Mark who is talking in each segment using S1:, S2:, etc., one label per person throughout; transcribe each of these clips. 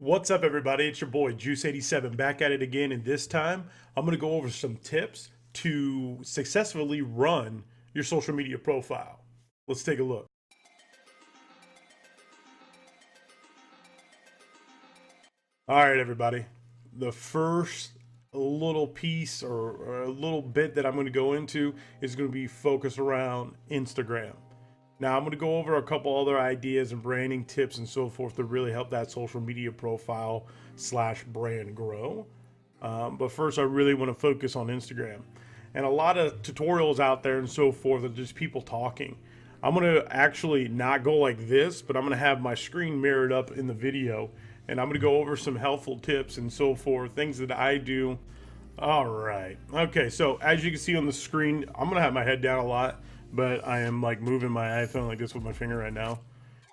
S1: What's up, everybody? It's your boy Juice87 back at it again, and this time I'm going to go over some tips to successfully run your social media profile. Let's take a look. All right, everybody. The first little piece or a little bit that I'm going to go into is going to be focused around Instagram. Now, I'm going to go over a couple other ideas and branding tips and so forth to really help that social media profile slash brand grow. But first, I really want to focus on Instagram. And a lot of tutorials out there and so forth are just people talking. I'm going to actually not go like this, but I'm going to have my screen mirrored up in the video. And I'm going to go over some helpful tips and so forth, things that I do. All right. Okay, so as you can see on the screen, I'm going to have my head down a lot, but I am like moving my iPhone like this with my finger right now.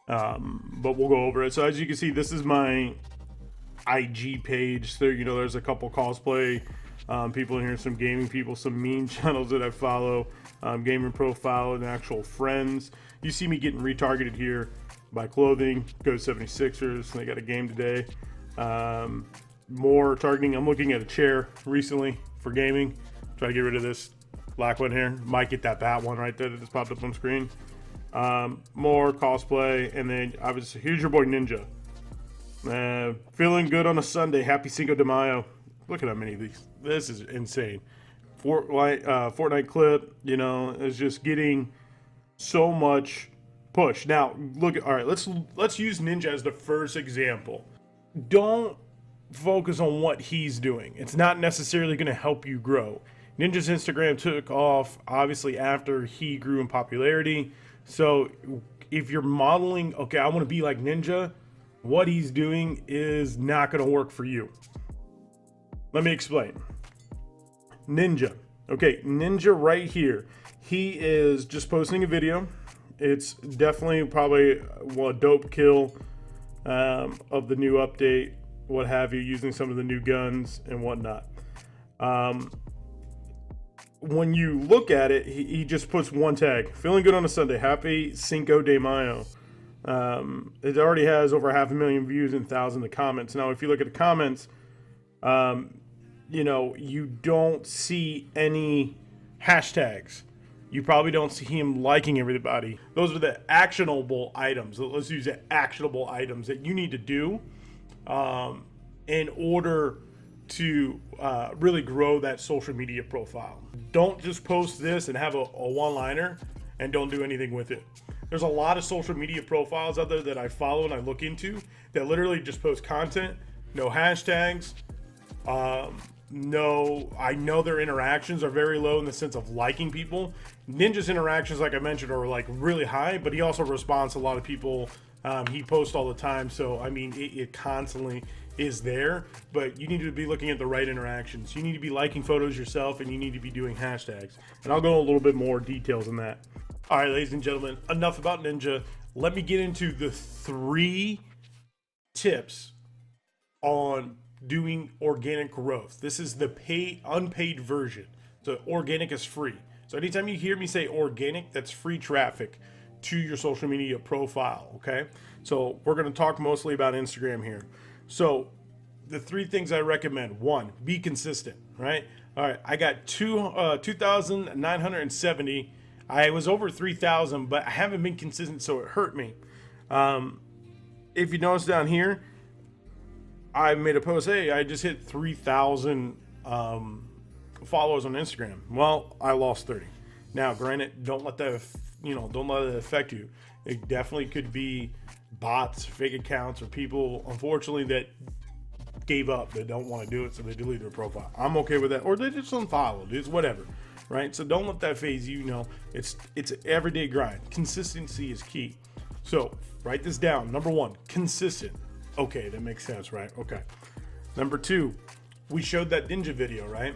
S1: But we'll go over it. So as you can see, this is my IG page. So, there's a couple cosplay people in here, some gaming people, some meme channels that I follow, gaming profile, and actual friends. You see me getting retargeted here by clothing, Go 76ers. They got a game today. More targeting. I'm looking at a chair recently for gaming. Try to get rid of this black one here. Might get that bat one right there that just popped up on screen. More cosplay, and then obviously here's your boy Ninja. Feeling good on a Sunday. Happy Cinco de Mayo. Look at how many of these. This is insane. Fortnite clip. Is just getting so much push. Now look at. All right, let's use Ninja as the first example. Don't focus on what he's doing. It's not necessarily going to help you grow. Ninja's Instagram took off obviously after he grew in popularity. So if you're modeling, okay, I want to be like Ninja, what he's doing is not going to work for you. Let me explain. Ninja. Okay, Ninja right here. He is just posting a video. It's definitely probably a dope kill of the new update, what have you, using some of the new guns and whatnot. When you look at it, he just puts one tag. Feeling good on a Sunday. Happy Cinco de Mayo. It already has over 500,000 views and thousands of comments. Now, if you look at the comments, you don't see any hashtags. You probably don't see him liking everybody. Those are the actionable items. Let's use the actionable items that you need to do in order to really grow that social media profile. Don't just post this and have a one-liner and don't do anything with it. There's a lot of social media profiles out there that I follow and I look into that literally just post content, no hashtags. No, I know their interactions are very low in the sense of liking people. Ninja's interactions, like I mentioned, are like really high, but he also responds to a lot of people. He posts all the time, so I mean, it constantly is there, but you need to be looking at the right interactions. You need to be liking photos yourself, and you need to be doing hashtags. And I'll go a little bit more details on that. All right, ladies and gentlemen, enough about Ninja. Let me get into the 3 tips on doing organic growth. This is the unpaid version. So organic is free. So anytime you hear me say organic, that's free traffic to your social media profile. Okay. So we're going to talk mostly about Instagram here. So the 3 things I recommend: 1, be consistent, right? All right. I got 2,970. I was over 3,000, but I haven't been consistent, so it hurt me. If you notice down here, I made a post, hey, I just hit 3,000 followers on Instagram. Well, I lost 30. Now, granted, don't let that affect you. It definitely could be bots, fake accounts, or people, unfortunately, that gave up, that don't want to do it, so they delete their profile. I'm okay with that, or they just unfollowed. It's whatever, right? So don't let that phase you. It's an everyday grind. Consistency is key. So write this down. Number 1, consistent. Okay, that makes sense, right? Okay. Number 2, we showed that Ninja video, right?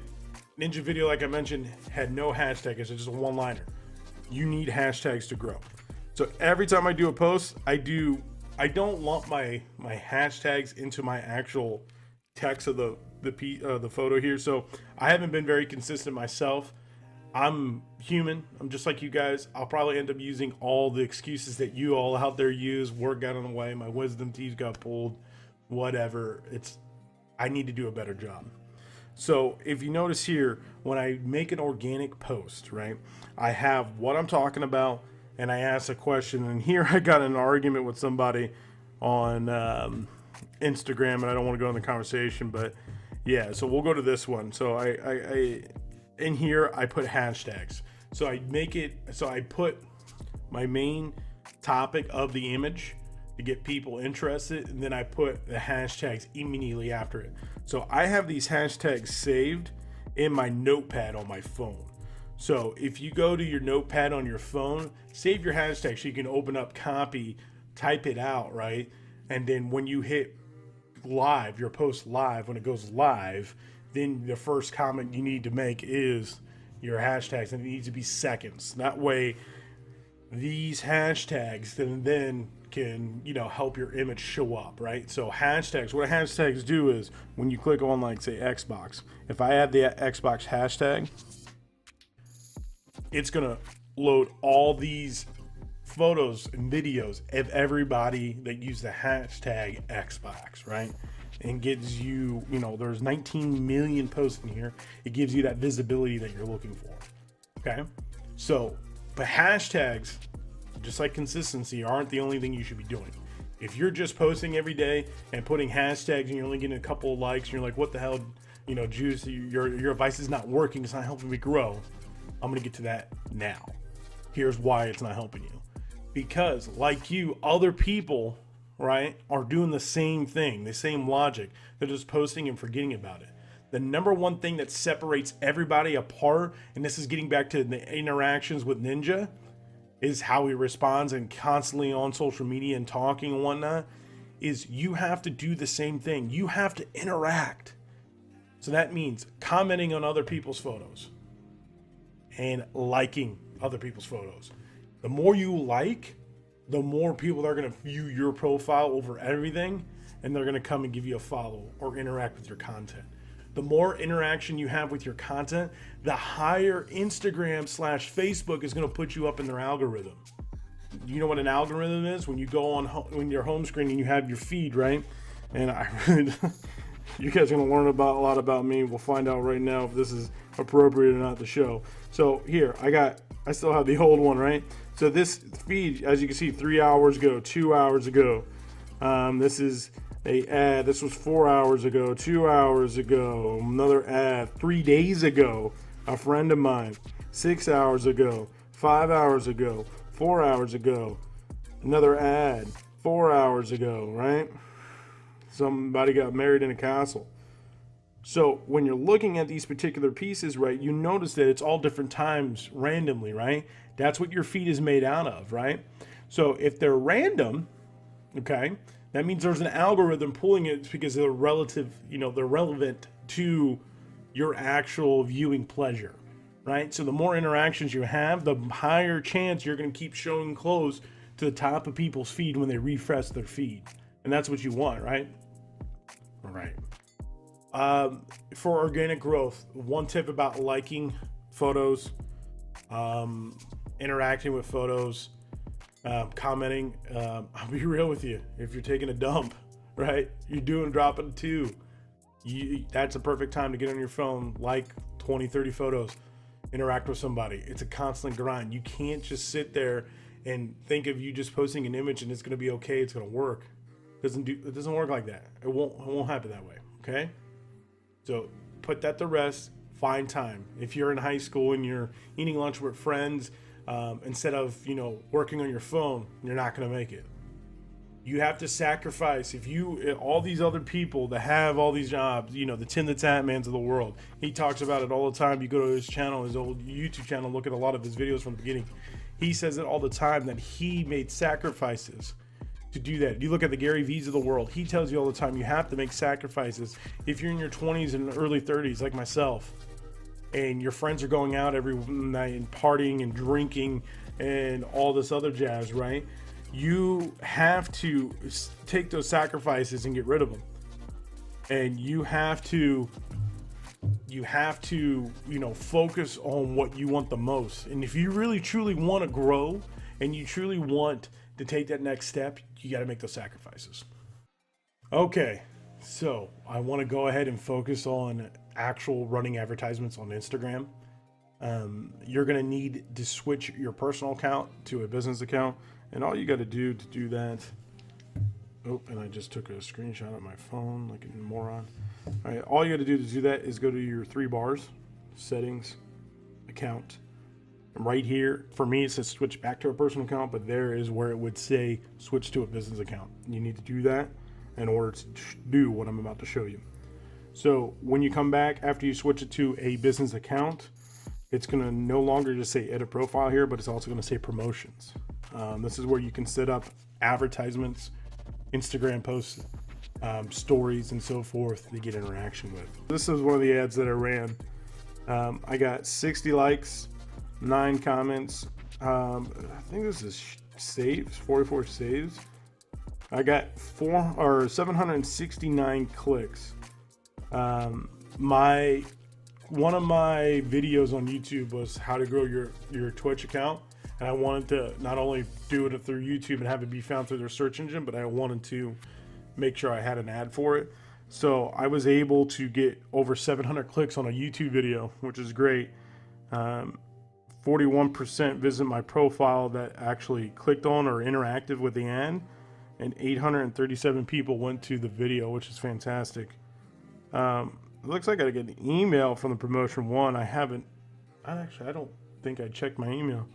S1: Ninja video, like I mentioned, had no hashtag. It's just a one-liner. You need hashtags to grow. So every time I do a post, I don't lump my hashtags into my actual text of the photo here. So I haven't been very consistent myself. I'm human. I'm just like you guys. I'll probably end up using all the excuses that you all out there use. Work got in the way. My wisdom teeth got pulled. whatever. I need to do a better job. So if you notice here, when I make an organic post, right, I have what I'm talking about and I ask a question. And here I got in an argument with somebody on Instagram, and I don't want to go in the conversation, but yeah, so we'll go to this one. So I in here, I put hashtags. So I put my main topic of the image to get people interested, and then I put the hashtags immediately after it. So I have these hashtags saved in my notepad on my phone. So if you go to your notepad on your phone, save your hashtag so you can open up, copy, type it out, right? And then when you hit live, your post live, when it goes live, then the first comment you need to make is your hashtags, and it needs to be seconds. That way, these hashtags then can, help your image show up, right? So hashtags, what hashtags do is when you click on, like, say, Xbox, if I add the Xbox hashtag, it's gonna load all these photos and videos of everybody that used the hashtag Xbox, right? And gives you, there's 19 million posts in here. It gives you that visibility that you're looking for. Okay. So, but hashtags, just like consistency, aren't the only thing you should be doing. If you're just posting every day and putting hashtags and you're only getting a couple of likes and you're like, what the hell, Juice, your advice is not working. It's not helping me grow. I'm going to get to that now. Here's why it's not helping you. Because like you, other people, right, are doing the same thing, the same logic. They're just posting and forgetting about it. The number one thing that separates everybody apart, and this is getting back to the interactions with Ninja, is how he responds and constantly on social media and talking and whatnot, is you have to do the same thing. You have to interact. So that means commenting on other people's photos and liking other people's photos. The more you like, the more people are going to view your profile over everything, and they're going to come and give you a follow or interact with your content. The more interaction you have with your content, the higher Instagram/Facebook is going to put you up in their algorithm. You know what an algorithm is? When you go on your home screen and you have your feed, right? And you guys are going to learn a lot about me. We'll find out right now if this is appropriate or not to show. So here, I still have the old one, right? So this feed, as you can see, 3 hours ago, 2 hours ago. This is a ad. This was 4 hours ago, 2 hours ago, another ad 3 days ago, a friend of mine, 6 hours ago, 5 hours ago, 4 hours ago, another ad 4 hours ago, right? Somebody got married in a castle. So when you're looking at these particular pieces, right, you notice that it's all different times randomly, right? That's what your feed is made out of, right? So if they're random, okay, that means there's an algorithm pulling it because they're they're relevant to your actual viewing pleasure, right? So the more interactions you have, the higher chance you're going to keep showing close to the top of people's feed when they refresh their feed. And that's what you want, right? All right. For organic growth, one tip about liking photos, interacting with photos, commenting. I'll be real with you. If you're taking a dump, right, you're dropping 2. That's a perfect time to get on your phone, like 20, 30 photos, interact with somebody. It's a constant grind. You can't just sit there and think of you just posting an image and it's going to be okay. It's going to work. It doesn't work like that. It won't happen that way. Okay. So put that to rest, find time. If you're in high school and you're eating lunch with friends, instead of, working on your phone, you're not going to make it. You have to sacrifice. All these other people that have all these jobs, the Tim the Tatmans of the world, he talks about it all the time. You go to his channel, his old YouTube channel, look at a lot of his videos from the beginning. He says it all the time that he made sacrifices to do that. You look at the Gary V's of the world, he tells you all the time you have to make sacrifices. If you're in your 20s and early 30s like myself, and your friends are going out every night and partying and drinking and all this other jazz, right? You have to take those sacrifices and get rid of them. And you have to focus on what you want the most. And if you really truly want to grow and you truly want to take that next step, you got to make those sacrifices. Okay, so I want to go ahead and focus on actual running advertisements on Instagram. You're going to need to switch your personal account to a business account, and all you got to do that. Oh, and I just took a screenshot of my phone like a moron. All right, all you got to do that is go to your three bars, settings, account. And right here, for me, it says switch back to a personal account, but there is where it would say switch to a business account. You need to do that in order to do what I'm about to show you. So when you come back after you switch it to a business account, it's going to no longer just say edit profile here, but it's also going to say promotions. This is where you can set up advertisements, Instagram posts, stories, and so forth to get interaction with. This is one of the ads that I ran. I got 60 likes, 9 comments. I think this is saves, 44 saves. I got 769 clicks. One of my videos on YouTube was how to grow your Twitch account, and I wanted to not only do it through YouTube and have it be found through their search engine, but I wanted to make sure I had an ad for it. So I was able to get over 700 clicks on a YouTube video, which is great. 41% visit my profile that actually clicked on or interacted with the ad, and 837 people went to the video, which is fantastic. It looks like I get an email from the promotion one. I don't think I checked my email.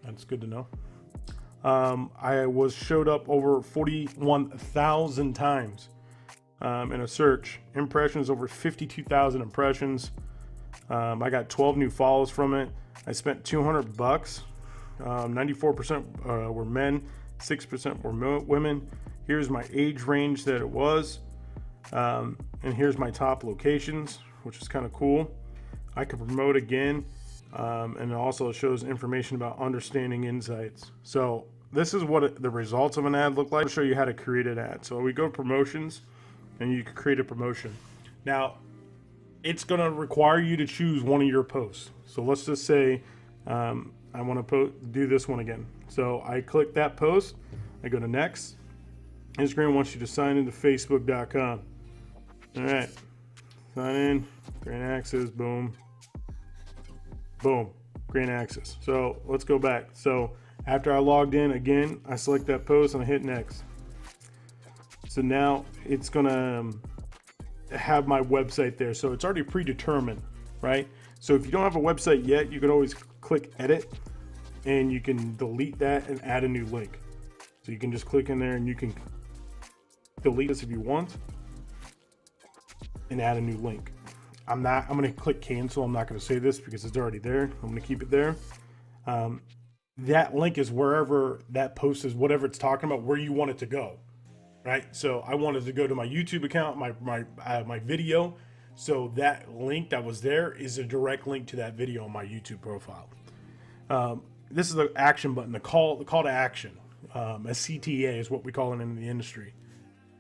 S1: That's good to know. I was showed up over 41,000 times in a search. Impressions over 52,000 impressions. I got 12 new follows from it. I spent $200. 94% were men, 6% were women. Here's my age range that it was. And here's my top locations, which is kind of cool. I can promote again. And it also shows information about understanding insights. So this is what the results of an ad look like. I'll show you how to create an ad. So we go to promotions, and you can create a promotion. Now, it's going to require you to choose one of your posts. So let's just say I want to do this one again. So I click that post. I go to next. Instagram wants you to sign into facebook.com. All right. Sign in. Grant access. Boom. Boom. Grant access. So let's go back. So after I logged in again, I select that post and I hit next. So now it's going to have my website there. So it's already predetermined, right? So if you don't have a website yet, you can always click edit and you can delete that and add a new link. So you can just click in there and you can delete this if you want and add a new link. I'm going to click cancel. I'm not going to say this because it's already there. I'm going to keep it there. That link is wherever that post is, whatever it's talking about, where you want it to go. Right, so I wanted to go to my YouTube account, my video. So that link that was there is a direct link to that video on my YouTube profile. This is the action button, the call to action. A CTA is what we call it in the industry.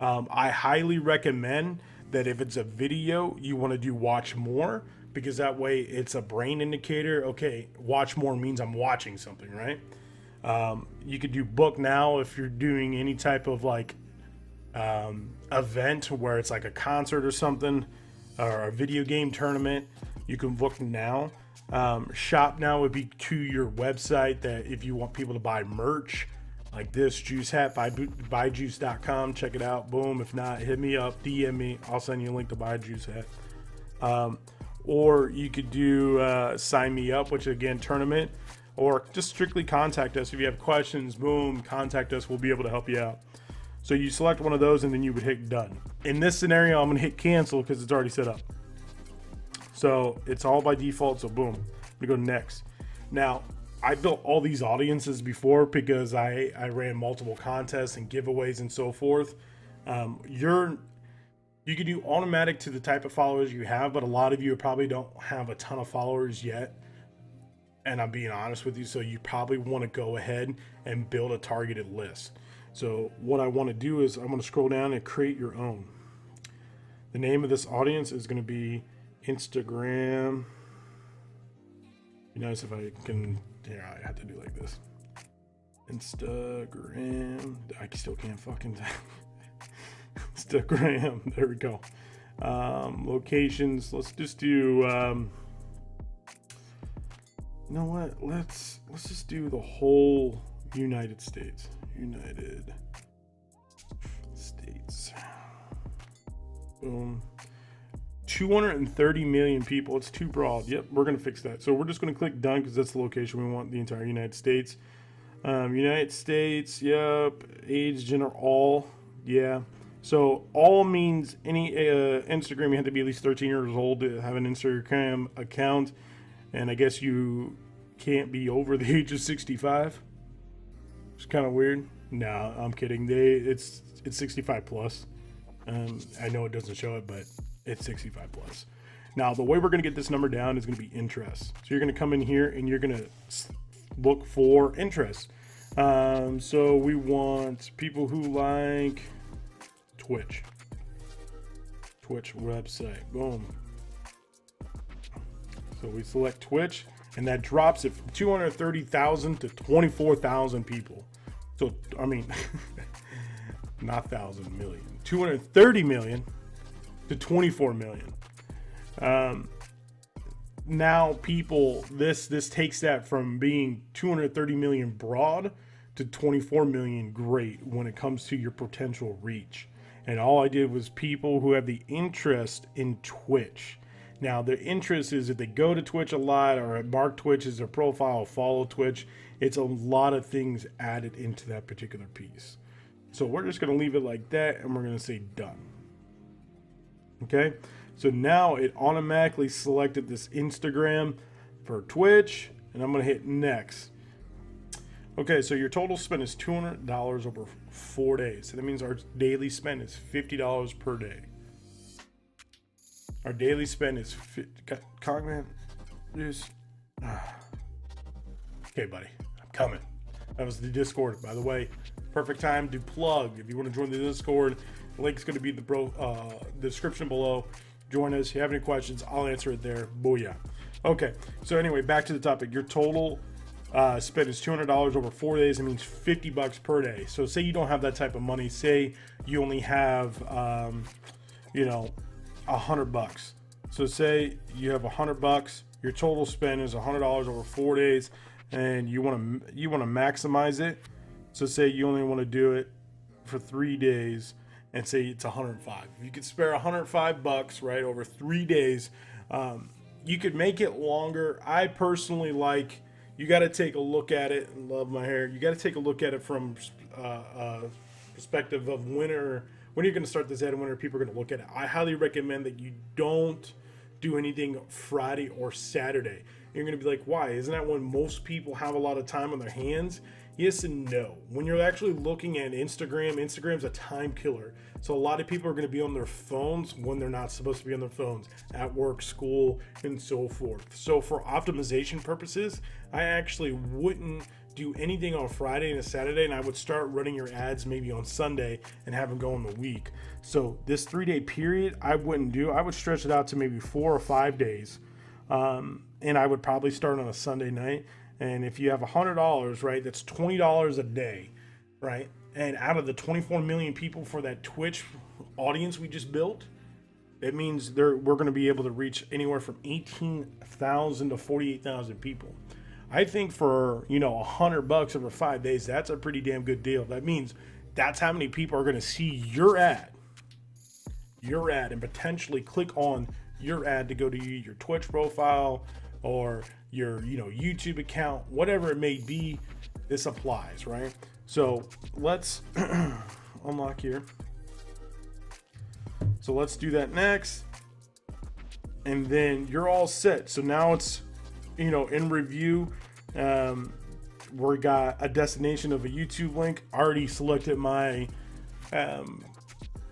S1: I highly recommend that if it's a video, you want to do watch more, because that way it's a brain indicator. Okay, watch more means I'm watching something, right? You could do book now if you're doing any type of like event where it's like a concert or something, or a video game tournament. You can book now. Shop now would be to your website, that if you want people to buy merch like this juice hat, buyjuice.com, check it out. Boom. If not, hit me up, DM me, I'll send you a link to buy a juice hat. Or you could do sign me up, which again, tournament, or just strictly contact us if you have questions. Boom, contact us, we'll be able to help you out. So you select one of those and then you would hit done. In this scenario, I'm going to hit cancel because it's already set up. So it's all by default. So boom, we go next. Now, I built all these audiences before because I ran multiple contests and giveaways and so forth. You can do automatic to the type of followers you have, but a lot of you probably don't have a ton of followers yet. And I'm being honest with you. So you probably want to go ahead and build a targeted list. So what I want to do is I'm going to scroll down and create your own. The name of this audience is going to be Instagram. Be nice if I can. Yeah, I have to do like this. Instagram. I still can't fucking. Instagram. There we go. Locations. Let's just do. You know what? Let's just do the whole United States. United States. Boom. 230 million people. It's too broad. Yep, we're going to fix that. So we're just going to click done because that's the location we want, the entire United States. United States, yep. Age, gender, all. Yeah. So all means any Instagram, you have to be at least 13 years old to have an Instagram account. And I guess you can't be over the age of 65. It's kind of weird. No, I'm kidding. It's 65 plus. I know it doesn't show it, but it's 65 plus. Now, the way we're going to get this number down is going to be interest. So you're going to come in here and you're going to look for interest. So we want people who like Twitch website. Boom. So we select Twitch, and that drops it from 230,000 to 24,000 people. So, I mean, not 1,000 million. 230 million to 24 million. Now people, this takes that from being 230 million broad to 24 million great when it comes to your potential reach. And all I did was people who have the interest in Twitch. Now the interest is if they go to Twitch a lot or mark Twitch as their profile, follow Twitch. It's a lot of things added into that particular piece. So we're just going to leave it like that, and we're going to say done. Okay, so now it automatically selected this Instagram for Twitch, and I'm going to hit next. Okay, so your total spend is $200 over 4 days. So that means our daily spend is $50 per day. Our daily spend is Cogman. Just okay, buddy, I'm coming. That was the Discord, by the way. Perfect time to plug. If you want to join the Discord, the link's going to be in the description below. Join us. If you have any questions, I'll answer it there. Booyah. Okay, so anyway, back to the topic. Your total spend is $200 over 4 days. It means $50 per day. So say you don't have that type of money. Say you only have, $100. So say you have $100. Your total spend is $100 over 4 days, and you want to maximize it. So say you only want to do it for 3 days, and say it's 105. If you could spare $105, right, over 3 days, you could make it longer. I personally like. You got to take a look at it. And love my hair. You got to take a look at it from perspective of when you're going to start this ad and when people are going to look at it. I highly recommend that you don't do anything Friday or Saturday. You're going to be like, why? Isn't that when most people have a lot of time on their hands? Yes and no. When you're actually looking at Instagram's a time killer. So a lot of people are going to be on their phones when they're not supposed to be on their phones, at work, school, and so forth. So for optimization purposes, I actually wouldn't do anything on Friday and a Saturday, and I would start running your ads maybe on Sunday and have them go in the week. So this 3 day period, I wouldn't do. I would stretch it out to maybe 4 or 5 days. And I would probably start on a Sunday night. And if you have $100, right, that's $20 a day, right? And out of the 24 million people for that Twitch audience we just built, it means we're going to be able to reach anywhere from 18,000 to 48,000 people. I think for, $100 over 5 days, that's a pretty damn good deal. That means that's how many people are going to see your ad, and potentially click on your ad to go to your Twitch profile or your YouTube account, whatever it may be. This applies, right? So let's unlock here. So let's do that next, and then you're all set. So now it's in review. We got a destination of a YouTube link. I already selected my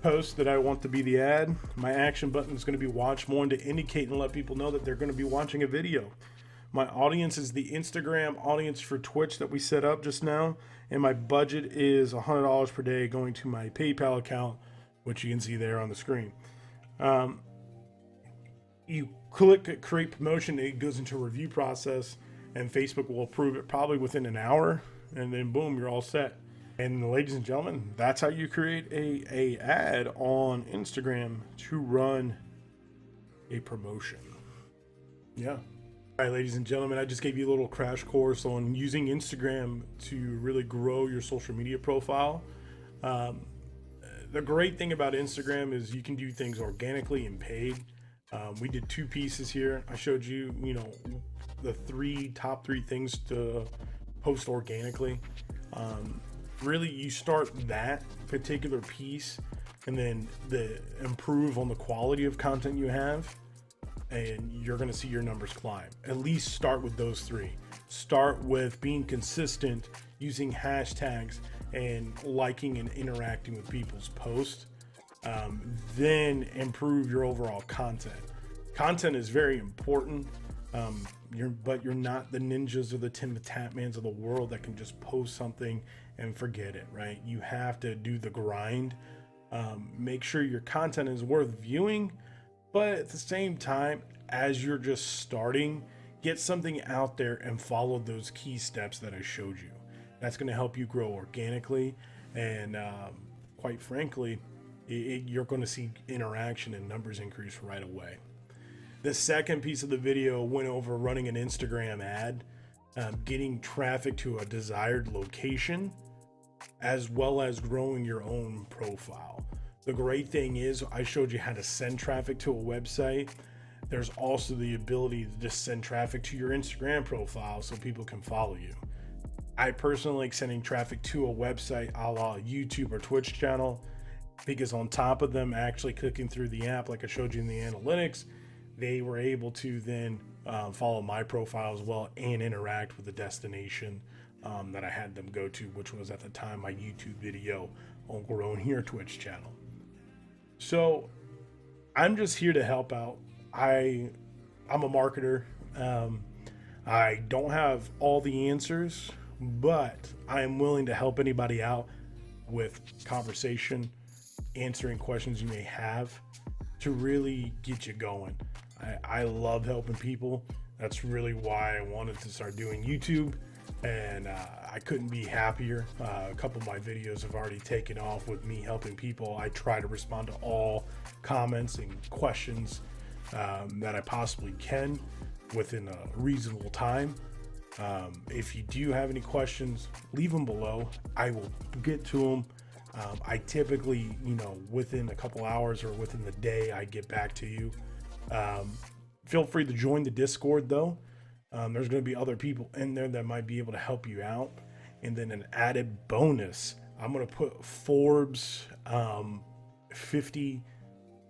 S1: post that I want to be the ad. My action button is going to be watch more, to indicate and let people know that they're going to be watching a video. My audience is the Instagram audience for Twitch that we set up just now, and my budget is $100 per day going to my PayPal account, which you can see there on the screen. You click create promotion, it goes into a review process, and Facebook will approve it probably within an hour, and then boom, you're all set. And ladies and gentlemen, that's how you create a ad on Instagram to run a promotion. Yeah. All right, ladies and gentlemen, I just gave you a little crash course on using Instagram to really grow your social media profile. The great thing about Instagram is you can do things organically and paid. We did 2 pieces here. I showed you, the top three things to post organically. Really, you start that particular piece and then improve on the quality of content you have, and you're going to see your numbers climb. At least start with those 3. Start with being consistent, using hashtags, and liking and interacting with people's posts. Then improve your overall content. Content is very important. But you're not the ninjas or the Tim the Tatmans of the world that can just post something and forget it, right? You have to do the grind. Make sure your content is worth viewing, but at the same time, as you're just starting, get something out there and follow those key steps that I showed you. That's going to help you grow organically, and quite frankly, you're going to see interaction and numbers increase right away. The second piece of the video went over running an Instagram ad, getting traffic to a desired location, as well as growing your own profile. The great thing is I showed you how to send traffic to a website. There's also the ability to just send traffic to your Instagram profile so people can follow you. I personally like sending traffic to a website a la YouTube or Twitch channel, because on top of them actually clicking through the app, like I showed you in the analytics, they were able to then follow my profile as well and interact with the destination that I had them go to, which was at the time my YouTube video on Grown Here Twitch channel. So I'm just here to help out. I'm a marketer. I don't have all the answers, but I am willing to help anybody out with conversation, answering questions you may have to really get you going. I love helping people. That's really why I wanted to start doing YouTube, and I couldn't be happier. A couple of my videos have already taken off with me helping people. I try to respond to all comments and questions that I possibly can within a reasonable time. If you do have any questions, leave them below. I will get to them. I typically, within a couple hours or within the day, I get back to you. Feel free to join the Discord though. There's going to be other people in there that might be able to help you out. And then an added bonus, I'm going to put Forbes 50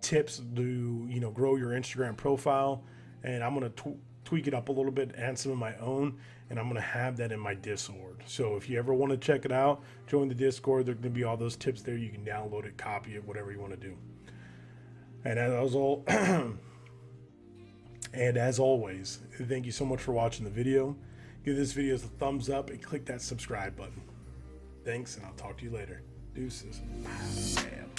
S1: tips to, grow your Instagram profile. And I'm going to tweak it up a little bit, add some of my own, and I'm going to have that in my Discord. So if you ever want to check it out, join the Discord. There's going to be all those tips there. You can download it, copy it, whatever you want to do. And as always, thank you so much for watching the video. Give this video a thumbs up and click that subscribe button. Thanks, and I'll talk to you later. Deuces. Bam.